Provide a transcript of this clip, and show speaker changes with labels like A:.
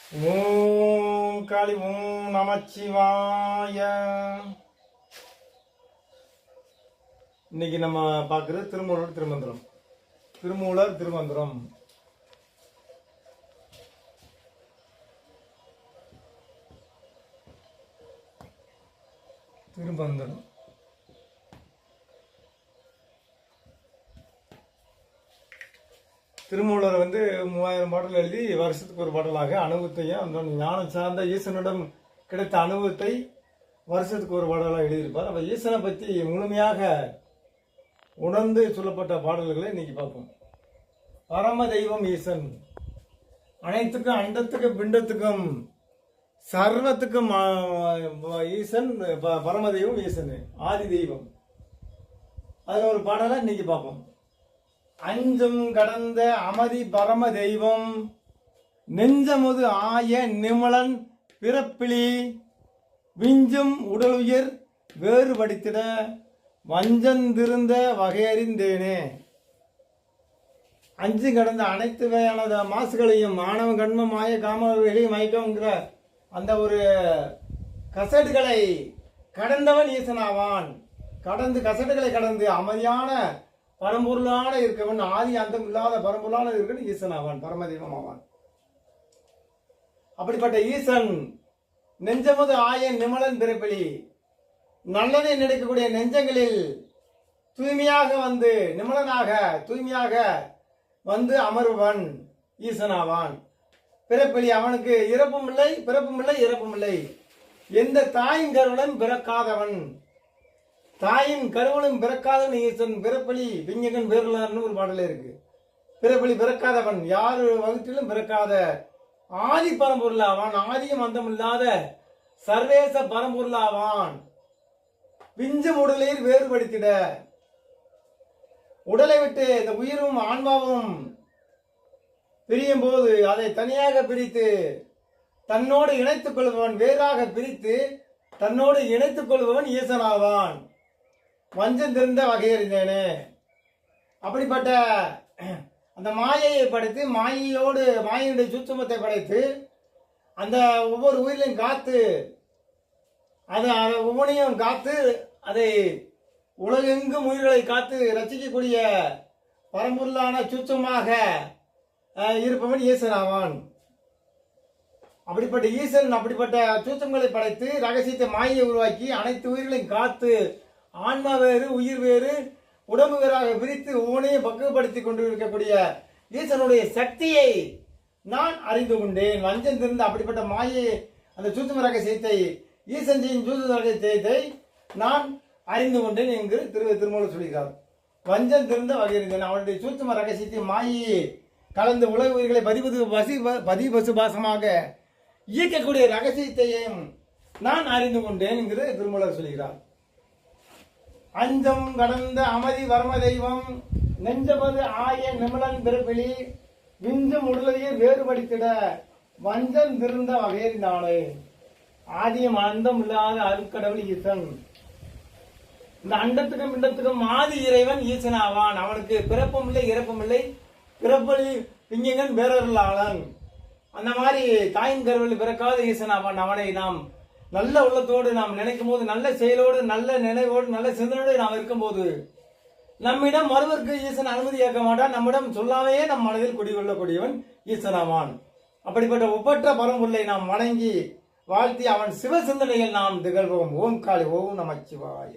A: ஓம் காளி ஓம் நமச்சிவாய. இன்னைக்கு நம்ம பார்க்குறது திருமூலர் திருமந்திரம். திருமூலர் திருமந்திரம். திருமந்திரம் திருமூலர் 3000 பாடல் எழுதி வருஷத்துக்கு ஒரு பாடலாக அனுபவத்தையும் அந்த ஞானம் சார்ந்த ஈசனிடம் கிடைத்த அனுபவத்தை வருஷத்துக்கு ஒரு பாடலாக எழுதியிருப்பார். அப்போ ஈசனை பற்றி முழுமையாக உணர்ந்து சொல்லப்பட்ட பாடல்களை இன்னைக்கு பார்ப்போம். பரம தெய்வம் ஈசன், அனைத்துக்கும் அண்டத்துக்கும் பிண்டத்துக்கும் சர்வத்துக்கும் ஈசன். பரம தெய்வம் ஈசன், ஆதி தெய்வம். அதில் ஒரு பாடலை இன்னைக்கு பார்ப்போம். அஞ்சும் கடந்த அமதி பரம தெய்வம், நெஞ்சமுது ஆய நிமலன் பிறப்பிலி, விஞ்சும் உடலுயிர் வேறுபடுத்திட வஞ்சந்திருந்த வகையறிந்தேனே. அஞ்சு கடந்த அனைத்து வகையான மாசுகளையும் மாணவ கண்மம் மாய காமவெளியும் மயக்கம்ங்கிற அந்த ஒரு கசடுகளை கடந்தவன் ஈசனாவான். கசடுகளை கடந்து அமைதியான பரம்பொருளான இருக்கவன், ஆதி அந்தம் இல்லாத பரம்பொருளான இருக்கவன் ஈசனாவான், பரமதெய்வம் ஆவான். அப்படிப்பட்ட ஈசன் நெஞ்சமுது ஆய நிமலன் பிறப்பிலி, நல்லதை நினைக்கக்கூடிய நெஞ்சங்களில் தூய்மையாக நிமலனாக தூய்மையாக அமர்வன் ஈசனாவான். பிறப்பிலி, அவனுக்கு இறப்பும் இல்லை பிறப்பும் இல்லை இறப்பும் இல்லை. எந்த தாயின் கருவனும் பிறக்காதவன், தாயின் கருவனும் பிறக்காதவன் ஈசன். பிறப்பலி விஞ்ஞகன் பேரலார்னு ஒரு பாடலே இருக்கு. பிறப்பலி பிறக்காதவன், யார் வகுத்திலும் பிறக்காத ஆதி பரம்பொருளாவான், ஆதியும் அந்தம் இல்லாத சர்வேச பரம்பொருளாவான். விஞ்சும் உடலில் வேறுபடுத்திட, உடலை விட்டு இந்த உயிரும் ஆன்மாவும் பிரியும் போது அதை தனியாக பிரித்து தன்னோடு இணைத்துக் கொள்பவன், வேறாக பிரித்து தன்னோடு இணைத்துக் கொள்பவன் ஈசனாவான். வஞ்சம் திருந்த வகையறிந்தேனே. அப்படிப்பட்ட அந்த மாயையை படைத்து, மாயையுடைய சூட்சுமத்தை படைத்து அந்த ஒவ்வொரு உயிரிலையும் காத்து, அதை ஒவ்வொன்றையும் காத்து அதை உலகெங்கும் உயிர்களை காத்து ரசிக்கக்கூடிய பரம்பொருளான சூட்சமாக இருப்பவன் ஈசனாவான். அப்படிப்பட்ட ஈசன் அப்படிப்பட்ட சூட்சங்களை படைத்து ரகசியத்தை மாயை உருவாக்கி அனைத்து உயிர்களையும் காத்து ஆன்மா வேறு உயிர் வேறு உடம்பு வேறாக பிரித்து ஒவ்வொன்றையும் பக்குவப்படுத்தி கொண்டு இருக்கக்கூடிய ஈசனுடைய சக்தியை நான் அறிந்து கொண்டேன். வஞ்சம் திருந்து அப்படிப்பட்ட மாயை அந்த சூட்சும ரகசியத்தை ஈசன் செய்யும் சூட்சும ரகசியத்தை நான் அறிந்து கொண்டேன் என்று திருமூலர் சொல்கிறார். வஞ்சம் திருந்த வகையிருந்தேன், அவனுடைய சூட்சும ரகசியத்தை மாயை கலந்து உலக உயிர்களை பதிபசு பாசமாக இயக்கக்கூடிய ரகசியத்தையும் நான் அறிந்து கொண்டேன் என்று திருமூலர் சொல்கிறார். அஞ்சம் கடந்த அமதி வர்ம தெய்வம், நெஞ்சமது ஆய நிமலன் பிறப்பிலி, விஞ்சும் உடலையே வேறுபடுத்திட வஞ்சம் திருந்த வகையிருந்தானே. ஆதியம் அந்தம் இல்லாத அருட்கடவுள் ஈசன். இந்த அண்டத்துக்கும் பிண்டத்துக்கும் ஆதி இறைவன் ஈசனாவான். அவனுக்கு பிறப்பும் இல்லை இறப்பும் இல்லை. பிறப்பலி விஞ்ஞகன் வேறொருளாளன். அந்த மாதிரி தாயின் கருவில் பிறக்காத ஈசனாவான். அவனை நாம் நல்ல உள்ளத்தோடு நாம் நினைக்கும் போது, நல்ல செயலோடு நல்ல நினைவோடு நல்ல சிந்தனையோடு நாம் இருக்கும்போது நம்மிடம் மறுவருக்கு ஈசன் அனுமதி ஏற்க மாட்டான். நம்மிடம் சொல்லாமையே நம் மனதில் குடிகொள்ளக்கூடியவன் ஈசனாவான். அப்படிப்பட்ட ஒப்பற்ற பரம்பொருளை நாம் வணங்கி வாழ்த்தி அவன் சிவ சிந்தனையில் நாம் திகழ்வோம். ஓம் காளி ஓம் நமச்சிவாய.